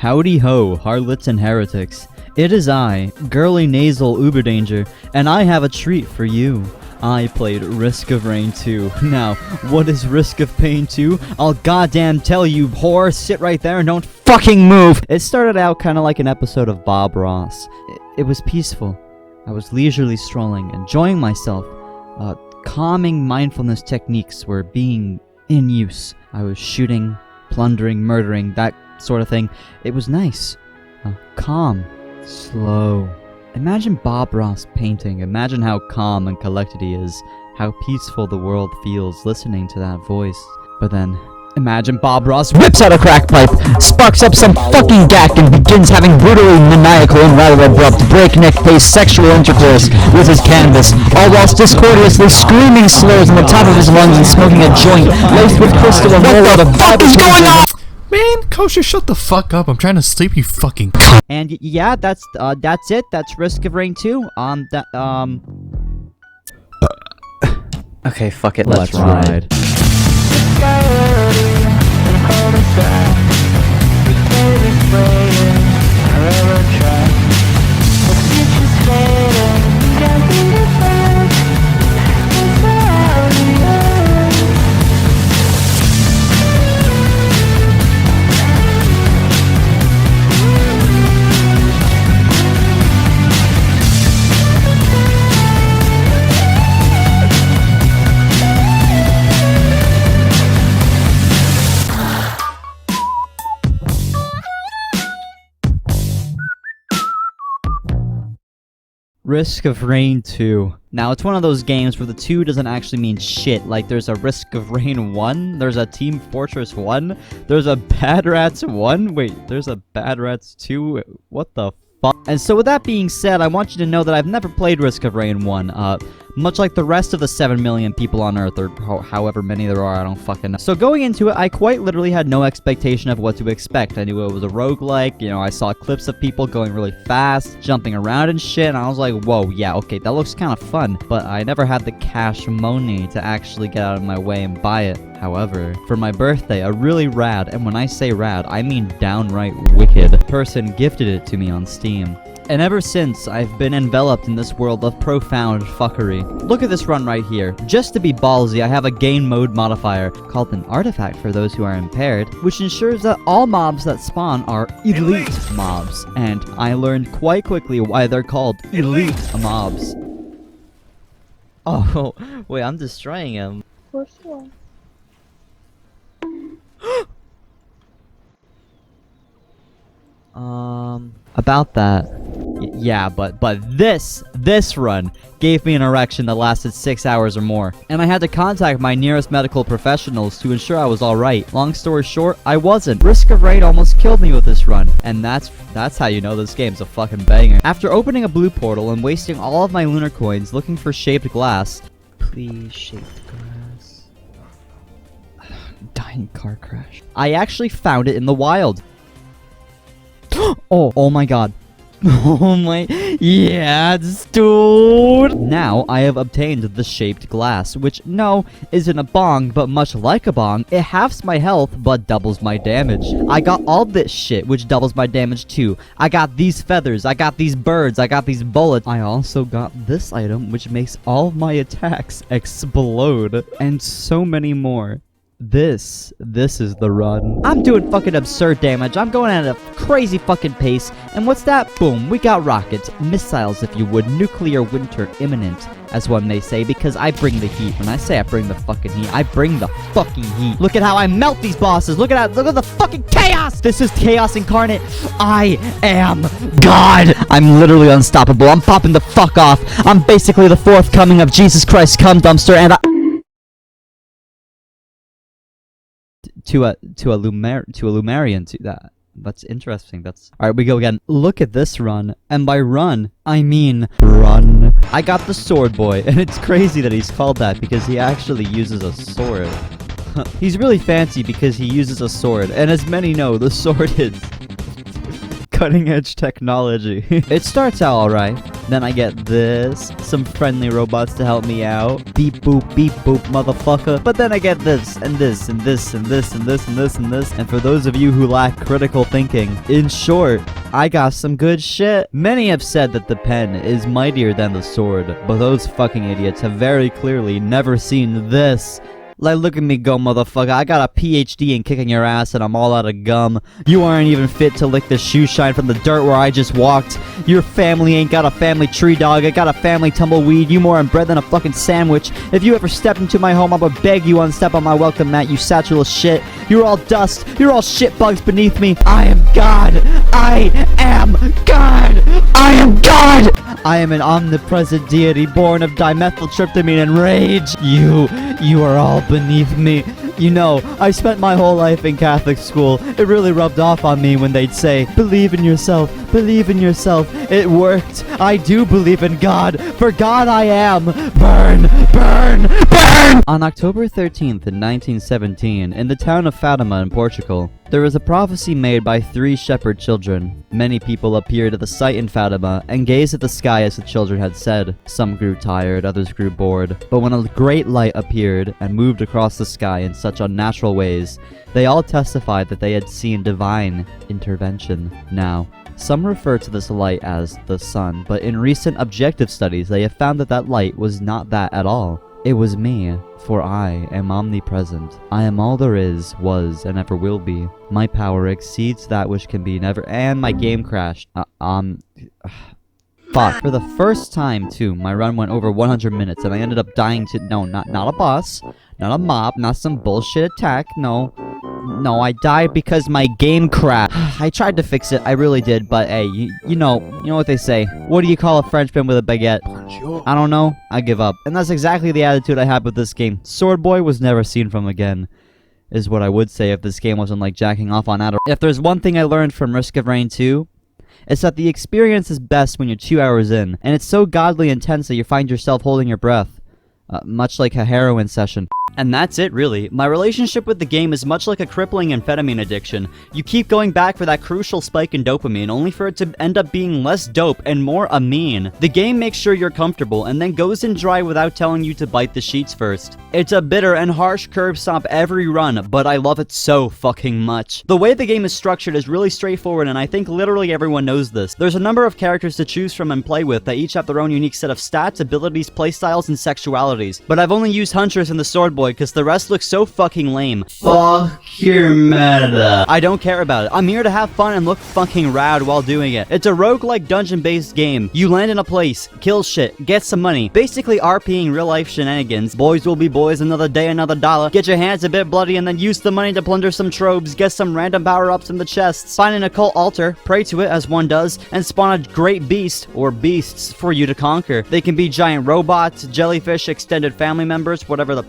Howdy ho, harlots and heretics. It is I, girly nasal uberdanger, and I have a treat for you. I played Risk of Rain 2. Now, what is Risk of Pain 2? I'll goddamn tell you, whore. Sit right there and don't fucking move! It started out kind of like an episode of Bob Ross. It was peaceful. I was leisurely strolling, enjoying myself. Calming mindfulness techniques were being in use. I was shooting, plundering, murdering, that sort of thing. It was nice. Calm. Slow. Imagine Bob Ross painting. Imagine how calm and collected he is. How peaceful the world feels listening to that voice. But then, imagine Bob Ross whips out a crack pipe, sparks up some fucking gack, and begins having brutally maniacal and rather abrupt breakneck-paced sexual intercourse with his canvas, all whilst discordiously screaming slurs on the top of his lungs and smoking a joint laced with crystal and what the fuck is going on? Man, Kosher, shut the fuck up. I'm trying to sleep, you fucking And yeah, that's it. That's Risk of Rain 2. Okay, fuck it. Let's ride. Risk of Rain 2. Now, it's one of those games where the 2 doesn't actually mean shit. Like, there's a Risk of Rain 1, there's a Team Fortress 1, there's a Bad Rats 1, wait, there's a Bad Rats 2, what the fuck? And so with that being said, I want you to know that I've never played Risk of Rain 1, much like the rest of the 7 million people on Earth, or however many there are, I don't fucking know. So going into it, I quite literally had no expectation of what to expect. I knew it was a roguelike, you know, I saw clips of people going really fast, jumping around and shit, and I was like, whoa, yeah, okay, that looks kind of fun. But I never had the cash money to actually get out of my way and buy it. However, for my birthday, a really rad, and when I say rad, I mean downright wicked, person gifted it to me on Steam. And ever since, I've been enveloped in this world of profound fuckery. Look at this run right here. Just to be ballsy, I have a game mode modifier called an artifact for those who are impaired, which ensures that all mobs that spawn are elite mobs. And I learned quite quickly why they're called elite mobs. Oh, wait, I'm destroying him. For sure. About that. Yeah, but this run gave me an erection that lasted 6 hours or more. And I had to contact my nearest medical professionals to ensure I was alright. Long story short, I wasn't. Risk of Rain almost killed me with this run. And that's how you know this game's a fucking banger. After opening a blue portal and wasting all of my lunar coins looking for shaped glass. Please, shaped glass. Dying car crash. I actually found it in the wild. Oh my god. Oh my, yes, dude! Now, I have obtained the shaped glass, which, no, isn't a bong, but much like a bong, it halves my health, but doubles my damage. I got all this shit, which doubles my damage too. I got these feathers, I got these birds, I got these bullets. I also got this item, which makes all of my attacks explode, and so many more. This is the run. I'm doing fucking absurd damage. I'm going at a crazy fucking pace. And what's that? Boom, we got rockets, missiles if you would, nuclear winter imminent, as one may say, because I bring the heat. When I say I bring the fucking heat, I bring the fucking heat. Look at how I melt these bosses. Look at the fucking chaos. This is chaos incarnate. I am God. I'm literally unstoppable. I'm popping the fuck off. I'm basically the fourth coming of Jesus Christ cum dumpster, and to a Lumerian to that. That's interesting. That's alright, we go again. Look at this run. And by run, I mean run. I got the sword boy, and it's crazy that he's called that because he actually uses a sword. He's really fancy because he uses a sword, and as many know, the sword is Cutting edge technology. It starts out alright. Then I get this. Some friendly robots to help me out. Beep boop, motherfucker. But then I get this, and this, and this, and this, and this, and this, and this. And for those of you who lack critical thinking, in short, I got some good shit. Many have said that the pen is mightier than the sword, but those fucking idiots have very clearly never seen this. Like, look at me go, motherfucker. I got a PhD in kicking your ass and I'm all out of gum. You aren't even fit to lick the shoe shine from the dirt where I just walked. Your family ain't got a family tree, dog. I got a family tumbleweed. You more inbred than a fucking sandwich. If you ever stepped into my home, I would beg you unstep on my welcome mat, you satchel of shit. You're all dust. You're all shit bugs beneath me. I am God. I am God. I am God. I am an omnipresent deity born of dimethyltryptamine and rage. You are all beneath me. You know, I spent my whole life in Catholic school. It really rubbed off on me when they'd say, believe in yourself, believe in yourself. It worked. I do believe in God. For God I am. Burn, burn, burn! On October 13th in 1917, in the town of Fatima in Portugal, there was a prophecy made by 3 shepherd children. Many people appeared at the site in Fatima and gazed at the sky as the children had said. Some grew tired, others grew bored. But when a great light appeared and moved across the sky in such unnatural ways, they all testified that they had seen divine intervention. Now, some refer to this light as the sun, but in recent objective studies they have found that that light was not that at all. It was me, for I am omnipresent. I am all there is, was, and ever will be. My power exceeds that which can be never— and my game crashed. Fuck. For the first time, too, my run went over 100 minutes, and I ended up dying to— no, not a boss, not a mob, not some bullshit attack, no, I died because my game crashed. I tried to fix it, I really did, but hey, you know what they say. What do you call a Frenchman with a baguette? I don't know, I give up. And that's exactly the attitude I had with this game. Sword Boy was never seen from again, is what I would say if this game wasn't like jacking off on Adder. If there's one thing I learned from Risk of Rain 2, it's that the experience is best when you're 2 hours in, and it's so godly intense that you find yourself holding your breath. Much like a heroin session. And that's it, really. My relationship with the game is much like a crippling amphetamine addiction. You keep going back for that crucial spike in dopamine, only for it to end up being less dope and more amine. The game makes sure you're comfortable, and then goes in dry without telling you to bite the sheets first. It's a bitter and harsh curb stomp every run, but I love it so fucking much. The way the game is structured is really straightforward, and I think literally everyone knows this. There's a number of characters to choose from and play with that each have their own unique set of stats, abilities, playstyles, and sexualities. But I've only used Huntress and the Sword Boy because the rest looks so fucking lame. Fuck your meta. I don't care about it. I'm here to have fun and look fucking rad while doing it. It's a roguelike dungeon-based game. You land in a place, kill shit, get some money. Basically RPing real-life shenanigans. Boys will be boys, another day, another dollar. Get your hands a bit bloody and then use the money to plunder some tropes, get some random power-ups in the chests, find an occult altar, pray to it as one does, and spawn a great beast, or beasts, for you to conquer. They can be giant robots, jellyfish, extended family members, whatever the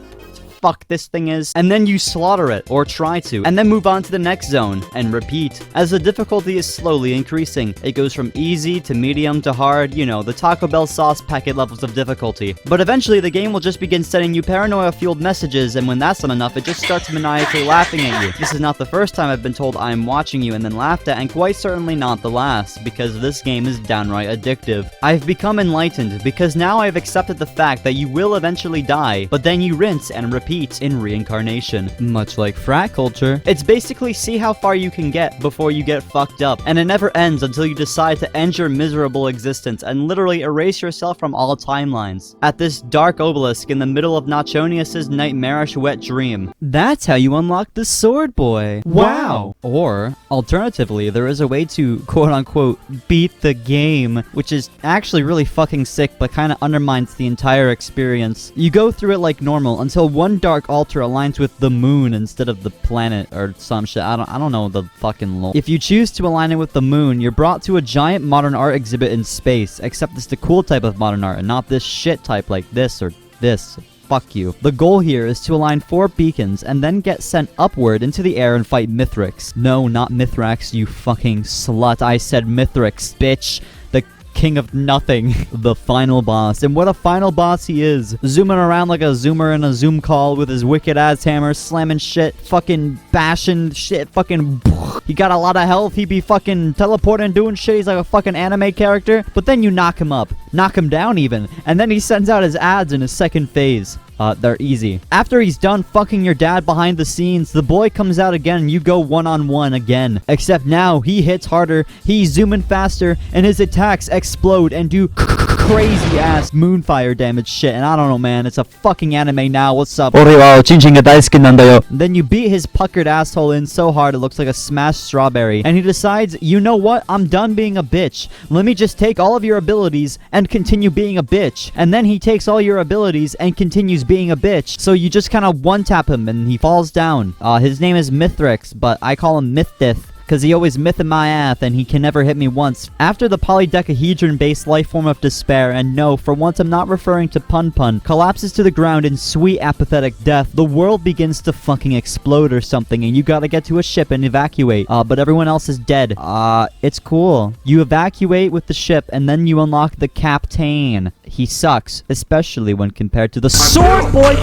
fuck this thing is, and then you slaughter it, or try to, and then move on to the next zone, and repeat. As the difficulty is slowly increasing, it goes from easy to medium to hard, you know, the Taco Bell sauce packet levels of difficulty. But eventually the game will just begin sending you paranoia-fueled messages, and when that's not enough, it just starts maniacally laughing at you. This is not the first time I've been told I'm watching you and then laughed at, and quite certainly not the last, because this game is downright addictive. I've become enlightened, because now I've accepted the fact that you will eventually die, but then you rinse and repeat in reincarnation. Much like frat culture, it's basically see how far you can get before you get fucked up, and it never ends until you decide to end your miserable existence and literally erase yourself from all timelines. At this dark obelisk in the middle of Nachonius's nightmarish wet dream. That's how you unlock the Sword Boy. Wow! Or, alternatively, there is a way to quote-unquote beat the game, which is actually really fucking sick but kinda undermines the entire experience. You go through it like normal until one dark altar aligns with the moon instead of the planet or some shit. I don't know the fucking lore. If you choose to align it with the moon, you're brought to a giant modern art exhibit in space, except it's the cool type of modern art and not this shit type like this or this. Fuck you. The goal here is to align 4 beacons and then get sent upward into the air and fight Mithrix. No, not Mithrax, you fucking slut. I said Mithrix, bitch. The king of nothing. The final boss. And what a final boss he is. Zooming around like a zoomer in a Zoom call with his wicked ass hammer, slamming shit, fucking bashing shit, fucking He got a lot of health. He be fucking teleporting and doing shit. He's like a fucking anime character. But then you knock him up. Knock him down even. And then he sends out his ads in his second phase. They're easy. After he's done fucking your dad behind the scenes, the boy comes out again and you go one-on-one again. Except now, he hits harder, he's zooming faster, and his attacks explode and do crazy-ass moonfire damage shit. And I don't know, man. It's a fucking anime now. What's up? Then you beat his puckered asshole in so hard it looks like a smashed strawberry. And he decides, you know what? I'm done being a bitch. Let me just take all of your abilities and continue being a bitch. And then he takes all your abilities and continues being a bitch. So you just kind of one-tap him and he falls down. His name is Mithrix, but I call him Mythdith, because he always myth in my ass and he can never hit me once. After the polydecahedron-based life form of despair, and no, for once I'm not referring to Pun, collapses to the ground in sweet apathetic death, the world begins to fucking explode or something, and you gotta get to a ship and evacuate. But everyone else is dead. It's cool. You evacuate with the ship, and then you unlock the captain. He sucks, especially when compared to the sword boy.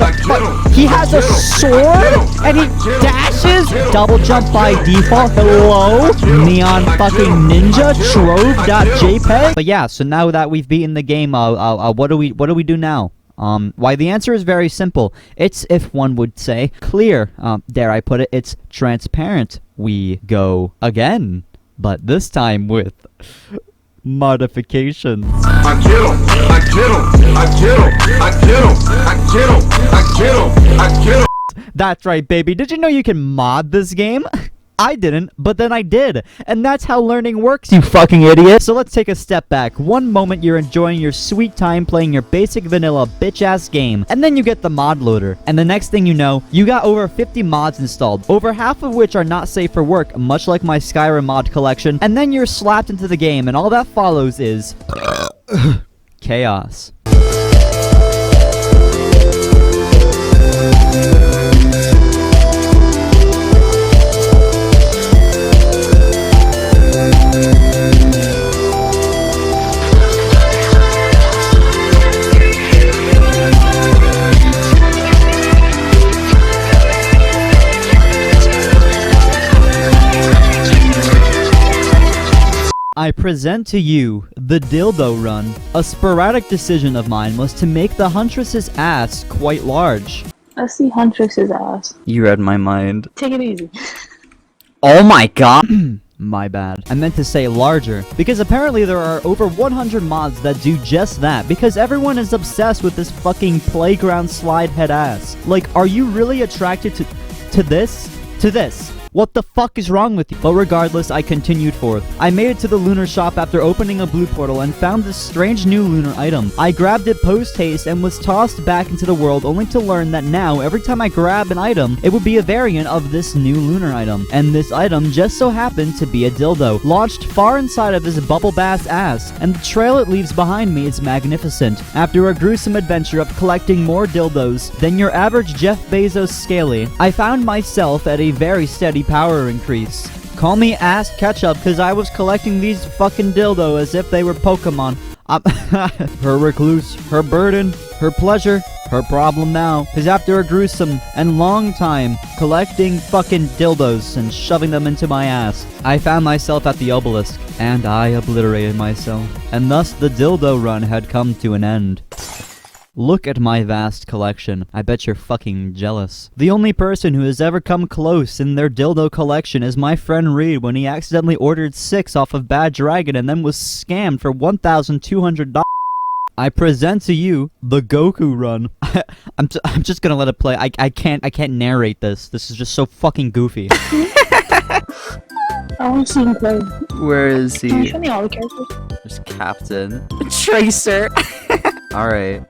He has a sword, and he dashes. Double jump by default. Hello. Neon fucking ninja trove.jpg. But yeah, so now that we've beaten the game, what do we do now? Why, the answer is very simple. It's, if one would say, clear. Dare I put it, it's transparent. We go again, but this time with modifications. That's right, baby. Did you know you can mod this game? I didn't, but then I did. And that's how learning works, you fucking idiot. So let's take a step back. One moment you're enjoying your sweet time playing your basic vanilla bitch-ass game, and then you get the mod loader. And the next thing you know, you got over 50 mods installed, over half of which are not safe for work, much like my Skyrim mod collection. And then you're slapped into the game, and all that follows is chaos. I present to you the Dildo Run. A sporadic decision of mine was to make the Huntress's ass quite large. I see Huntress's ass. You read my mind. Take it easy. Oh my god. My bad. I meant to say larger, because apparently there are over 100 mods that do just that, because everyone is obsessed with this fucking playground slide head ass. Like, are you really attracted to this? To this? What the fuck is wrong with you? But regardless, I continued forth. I made it to the lunar shop after opening a blue portal and found this strange new lunar item. I grabbed it post-haste and was tossed back into the world, only to learn that now, every time I grab an item, it would be a variant of this new lunar item. And this item just so happened to be a dildo, launched far inside of his bubble bass ass, and the trail it leaves behind me is magnificent. After a gruesome adventure of collecting more dildos than your average Jeff Bezos scaly, I found myself at a very steady power increase. Call me ass ketchup, cause I was collecting these fucking dildo as if they were Pokemon. Her recluse, her burden, her pleasure, her problem now. Cause after a gruesome and long time collecting fucking dildos and shoving them into my ass, I found myself at the obelisk, and I obliterated myself. And thus the Dildo Run had come to an end. Look at my vast collection. I bet you're fucking jealous. The only person who has ever come close in their dildo collection is my friend Reed when he accidentally ordered 6 off of Bad Dragon and then was scammed for $1,200. I present to you the Goku Run. I'm just gonna let it play. I can't narrate this. This is just so fucking goofy. I want to see him play. Where is he? Can you show me all the characters? There's Captain. Tracer. Alright.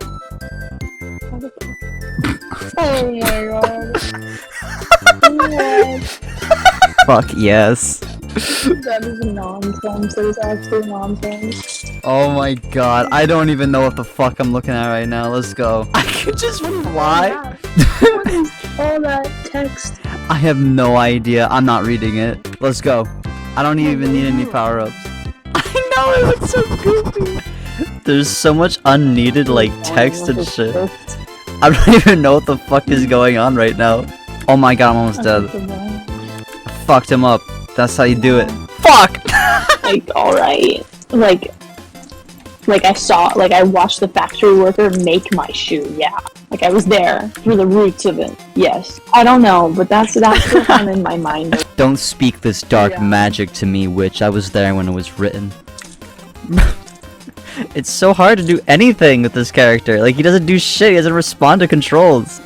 Oh my god. What? Fuck yes. That is nonsense. That is absolute nonsense. Oh my god. I don't even know what the fuck I'm looking at right now. Let's go. I could just fly. What is all that text? I have no idea. I'm not reading it. Let's go. I don't even need any power-ups. I know, it looks so goofy. There's so much unneeded, like, text and shit. I don't even know what the fuck is going on right now. Oh my god, I'm almost dead. I fucked him up. That's how you do it. Fuck! Like, alright. Like I watched the factory worker make my shoe, yeah. Like I was there through the roots of it. Yes. I don't know, but that's still kind of in my mind. Don't speak this dark Yeah. magic to me, witch. I was there when it was written. It's so hard to do anything with this character. Like, he doesn't do shit. He doesn't respond to controls.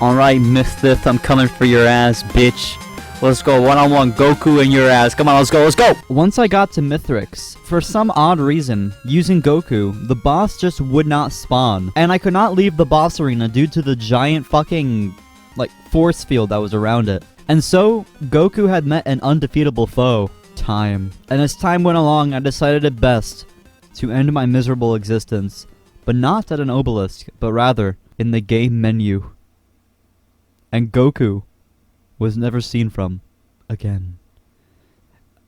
Alright, Mithrix, I'm coming for your ass, bitch. Let's go, one-on-one, Goku and your ass. Come on, let's go, let's go! Once I got to Mithrix, for some odd reason, using Goku, the boss just would not spawn. And I could not leave the boss arena due to the giant fucking, like, force field that was around it. And so, Goku had met an undefeatable foe, time. And as time went along, I decided it best to end my miserable existence. But not at an obelisk, but rather in the game menu. And Goku was never seen from again.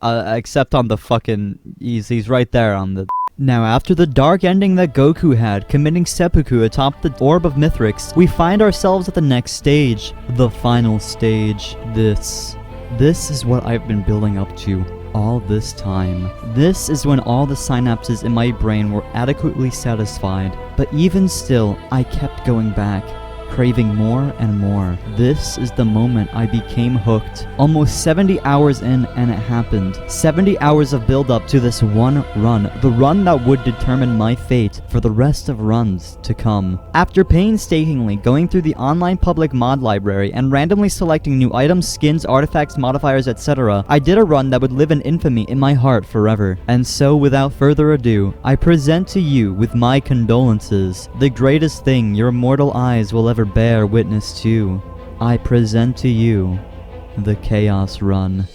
Except on the fucking... He's right there on the... Now, after the dark ending that Goku had, committing seppuku atop the orb of Mithrix, we find ourselves at the next stage. The final stage. This is what I've been building up to all this time. This is when all the synapses in my brain were adequately satisfied. But even still, I kept going back, craving more and more. This is the moment I became hooked. Almost 70 hours in, and it happened. 70 hours of build-up to this one run. The run that would determine my fate for the rest of runs to come. After painstakingly going through the online public mod library and randomly selecting new items, skins, artifacts, modifiers, etc., I did a run that would live in infamy in my heart forever. And so, without further ado, I present to you with my condolences, the greatest thing your mortal eyes will ever bear witness to. I present to you the Chaos Run.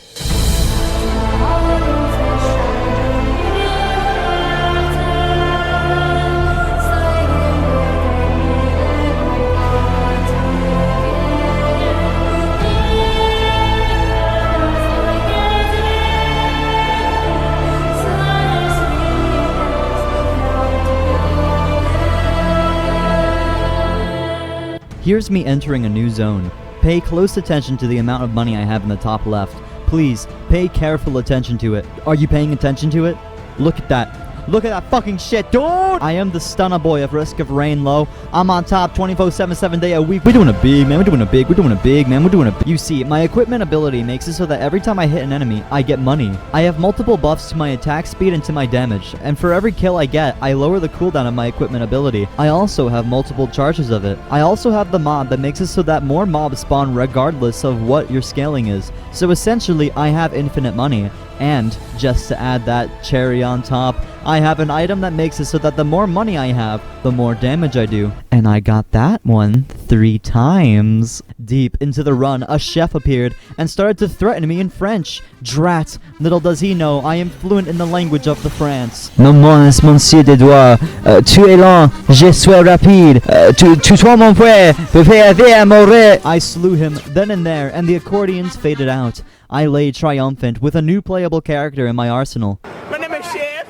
Here's me entering a new zone. Pay close attention to the amount of money I have in the top left. Please, pay careful attention to it. Are you paying attention to it? Look at that. Look at that fucking shit, dude! I am the stunner boy of Risk of Rain Low. I'm on top 24/7, 7 day a week. We're doing a big, man. We're doing a big. We're doing a big, man. We're doing a big. You see, my equipment ability makes it so that every time I hit an enemy, I get money. I have multiple buffs to my attack speed and to my damage. And for every kill I get, I lower the cooldown of my equipment ability. I also have multiple charges of it. I also have the mod that makes it so that more mobs spawn regardless of what your scaling is. So essentially, I have infinite money. And, just to add that cherry on top, I have an item that makes it so that the more money I have, the more damage I do. And I got that one 3 times. Deep into the run, a chef appeared and started to threaten me in French. Drat, little does he know, I am fluent in the language of the France. Non, monsieur des doigts, tu es lent, je suis rapide, tu toi mon frère, I slew him then and there, and the accordions faded out. I lay triumphant with a new playable character in my arsenal. My name is Chef.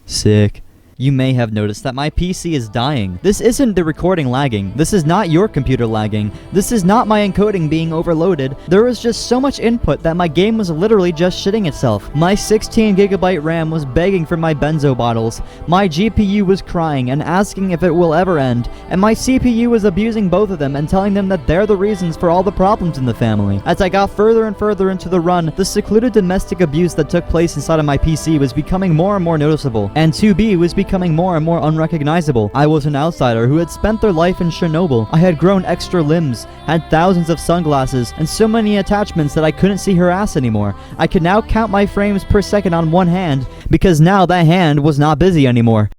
Sick. You may have noticed that my PC is dying. This isn't the recording lagging. This is not your computer lagging. This is not my encoding being overloaded. There was just so much input that my game was literally just shitting itself. My 16GB RAM was begging for my benzo bottles. My GPU was crying and asking if it will ever end. And my CPU was abusing both of them and telling them that they're the reasons for all the problems in the family. As I got further and further into the run, the secluded domestic abuse that took place inside of my PC was becoming more and more noticeable. And 2B was becoming more and more unrecognizable. I was an outsider who had spent their life in Chernobyl. I had grown extra limbs, had thousands of sunglasses, and so many attachments that I couldn't see her ass anymore. I could now count my frames per second on one hand, because now that hand was not busy anymore.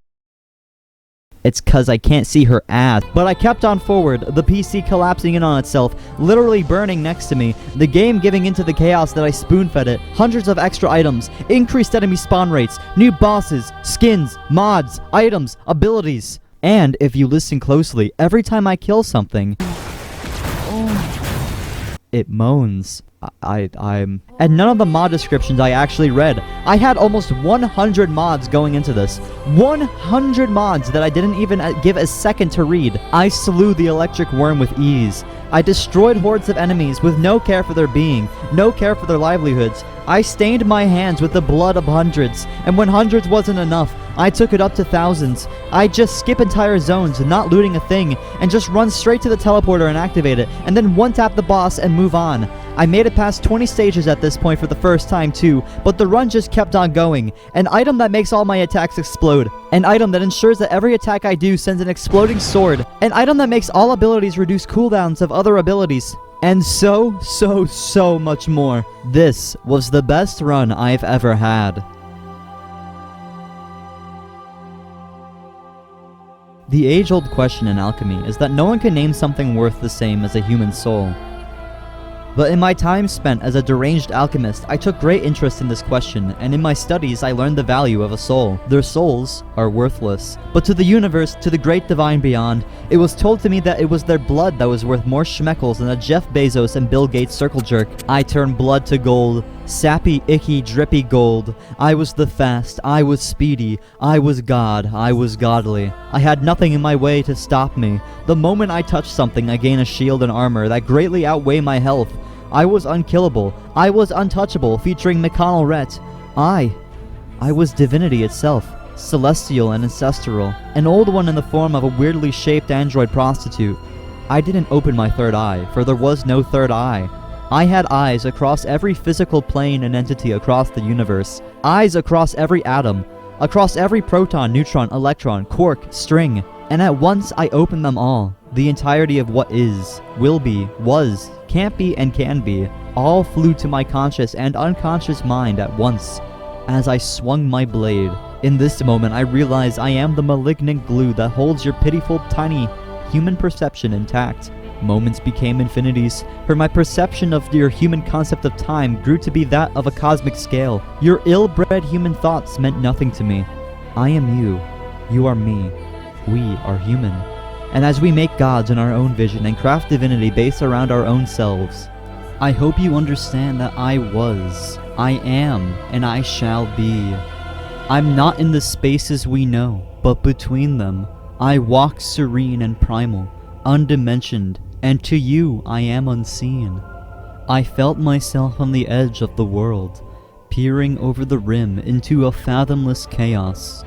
It's cause I can't see her ass. But I kept on forward, the PC collapsing in on itself, literally burning next to me, the game giving into the chaos that I spoon-fed it, hundreds of extra items, increased enemy spawn rates, new bosses, skins, mods, items, abilities. And if you listen closely, every time I kill something, It moans. I'm... And none of the mod descriptions I actually read. I had almost 100 mods going into this. 100 mods that I didn't even give a second to read. I slew the electric worm with ease. I destroyed hordes of enemies with no care for their being, no care for their livelihoods. I stained my hands with the blood of hundreds, and when hundreds wasn't enough, I took it up to thousands. I just skip entire zones, not looting a thing, and just run straight to the teleporter and activate it, and then one-tap the boss and move on. I made it past 20 stages at this point for the first time too, but the run just kept on going. An item that makes all my attacks explode. An item that ensures that every attack I do sends an exploding sword. An item that makes all abilities reduce cooldowns of other abilities. And so much more. This was the best run I've ever had. The age-old question in alchemy is that no one can name something worth the same as a human soul. But in my time spent as a deranged alchemist, I took great interest in this question, and in my studies I learned the value of a soul. Their souls are worthless. But to the universe, to the great divine beyond, it was told to me that it was their blood that was worth more schmeckles than a Jeff Bezos and Bill Gates circle jerk. I turned blood to gold. Sappy, icky, drippy gold. I was the fast, I was speedy, I was God, I was godly. I had nothing in my way to stop me. The moment I touch something, I gain a shield and armor that greatly outweigh my health. I was unkillable. I was untouchable, featuring McConnell Rhett. I was divinity itself, celestial and ancestral, an old one in the form of a weirdly shaped android prostitute. I didn't open my third eye, for there was no third eye. I had eyes across every physical plane and entity across the universe. Eyes across every atom, across every proton, neutron, electron, quark, string. And at once I opened them all. The entirety of what is, will be, was, can't be, and can be, all flew to my conscious and unconscious mind at once. As I swung my blade, in this moment I realize I am the malignant glue that holds your pitiful, tiny human perception intact. Moments became infinities, for my perception of your human concept of time grew to be that of a cosmic scale. Your ill-bred human thoughts meant nothing to me. I am you. You are me. We are human. And as we make gods in our own vision and craft divinity based around our own selves, I hope you understand that I was, I am, and I shall be. I'm not in the spaces we know, but between them. I walk serene and primal, undimensioned, and to you I am unseen. I felt myself on the edge of the world, peering over the rim into a fathomless chaos.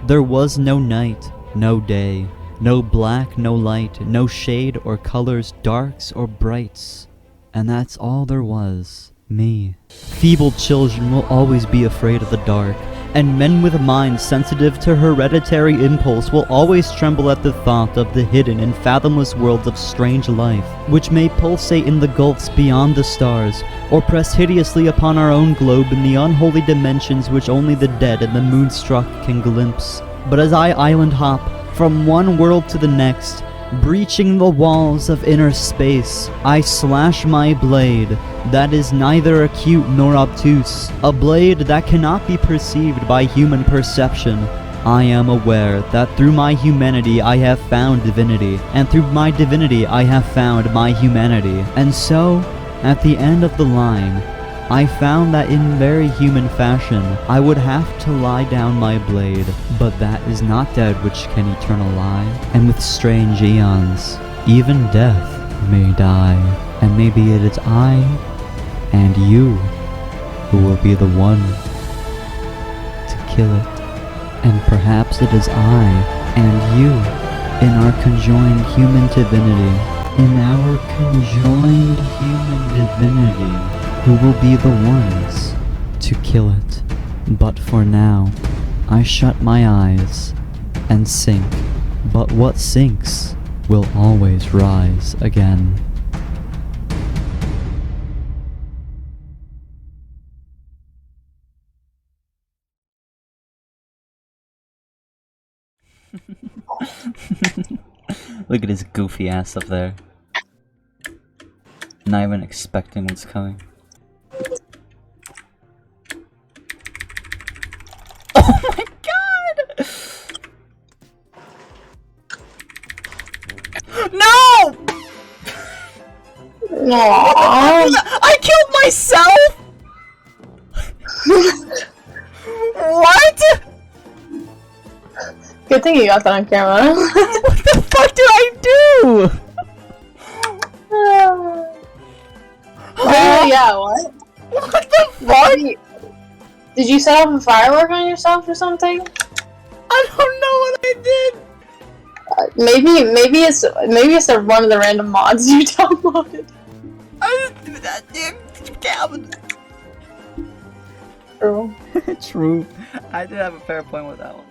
There was no night, no day, no black, no light, no shade or colors, darks or brights. And that's all there was, me. Feeble children will always be afraid of the dark, and men with minds sensitive to hereditary impulse will always tremble at the thought of the hidden and fathomless worlds of strange life, which may pulsate in the gulfs beyond the stars, or press hideously upon our own globe in the unholy dimensions which only the dead and the moonstruck can glimpse. But as I island hop from one world to the next, breaching the walls of inner space, I slash my blade that is neither acute nor obtuse, a blade that cannot be perceived by human perception. I am aware that through my humanity I have found divinity, and through my divinity I have found my humanity. And so, at the end of the line, I found that in very human fashion, I would have to lie down my blade, but that is not dead which can eternal lie, and with strange eons, even death may die, and maybe it is I, and you, who will be the one to kill it, and perhaps it is I, and you, in our conjoined human divinity, who will be the ones to kill it. But for now, I shut my eyes and sink. But what sinks will always rise again. Look at his goofy ass up there. Not even expecting what's coming. Oh my god! No! Aww. I killed myself! What? Good thing you got that on camera. What the fuck did I do? Yeah, what? What the fuck? Did you set off a firework on yourself or something? I don't know what I did. Maybe it's one of the random mods you downloaded. True. True. I did have a fair point with that one.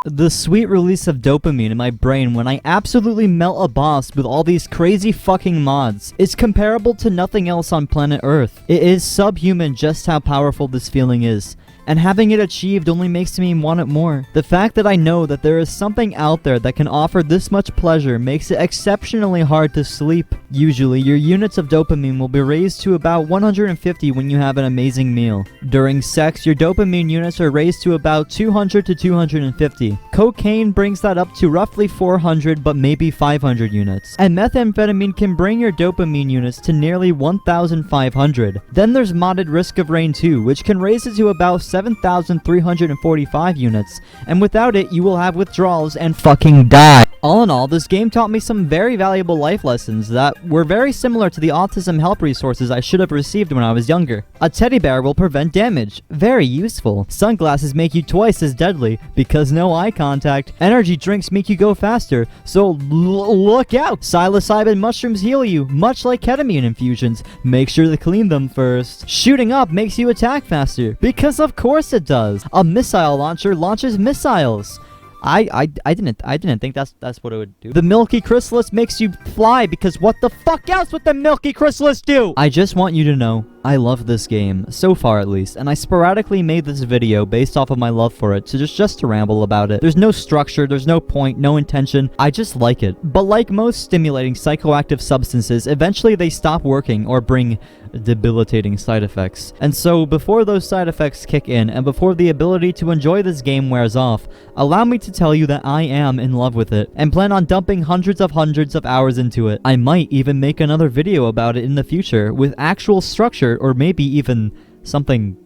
The sweet release of dopamine in my brain when I absolutely melt a boss with all these crazy fucking mods is comparable to nothing else on planet Earth. It is subhuman just how powerful this feeling is. And having it achieved only makes me want it more. The fact that I know that there is something out there that can offer this much pleasure makes it exceptionally hard to sleep. Usually, your units of dopamine will be raised to about 150 when you have an amazing meal. During sex, your dopamine units are raised to about 200 to 250. Cocaine brings that up to roughly 400 but maybe 500 units. And methamphetamine can bring your dopamine units to nearly 1,500. Then there's modded Risk of Rain 2, which can raise it to about 7,345 units, and without it, you will have withdrawals and fucking die. All in all, this game taught me some very valuable life lessons that were very similar to the autism help resources I should have received when I was younger. A teddy bear will prevent damage. Very useful. Sunglasses make you twice as deadly because no eye contact. Energy drinks make you go faster, so look out. Psilocybin mushrooms heal you, much like ketamine infusions. Make sure to clean them first. Shooting up makes you attack faster, because of course it does. A missile launcher launches missiles. I didn't think that's what it would do. The Milky Chrysalis makes you fly, because what the fuck else would the Milky Chrysalis do? I just want you to know, I love this game, so far at least, and I sporadically made this video based off of my love for it, just to ramble about it. There's no structure, there's no point, no intention, I just like it. But like most stimulating psychoactive substances, eventually they stop working or bring debilitating side effects. And so, before those side effects kick in, and before the ability to enjoy this game wears off, allow me to tell you that I am in love with it, and plan on dumping hundreds of hours into it. I might even make another video about it in the future, with actual structure, or maybe even something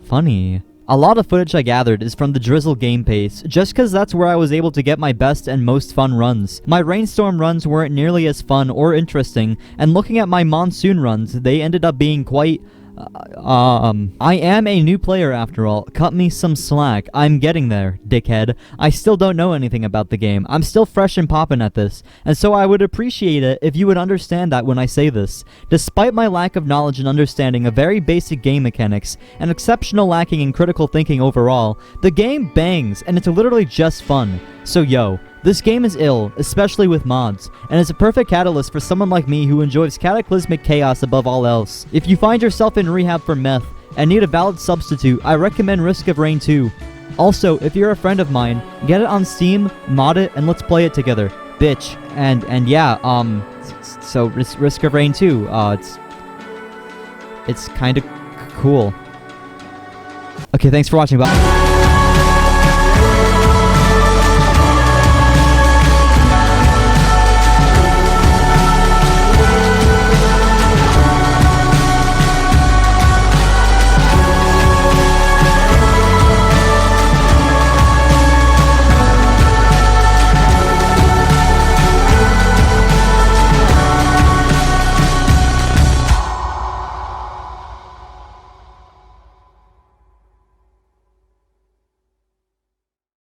funny. A lot of footage I gathered is from the Drizzle game pace, just cause that's where I was able to get my best and most fun runs. My rainstorm runs weren't nearly as fun or interesting, and looking at my monsoon runs, they ended up being quite... I am a new player after all. Cut me some slack. I'm getting there, dickhead. I still don't know anything about the game. I'm still fresh and poppin' at this, and so I would appreciate it if you would understand that when I say this. Despite my lack of knowledge and understanding of very basic game mechanics, and exceptional lacking in critical thinking overall, the game bangs, and it's literally just fun. So yo, this game is ill, especially with mods, and is a perfect catalyst for someone like me who enjoys cataclysmic chaos above all else. If you find yourself in rehab for meth, and need a valid substitute, I recommend Risk of Rain 2. Also, if you're a friend of mine, get it on Steam, mod it, and let's play it together. Bitch. And yeah, so Risk of Rain 2, it's kinda cool. Okay, thanks for watching, bye.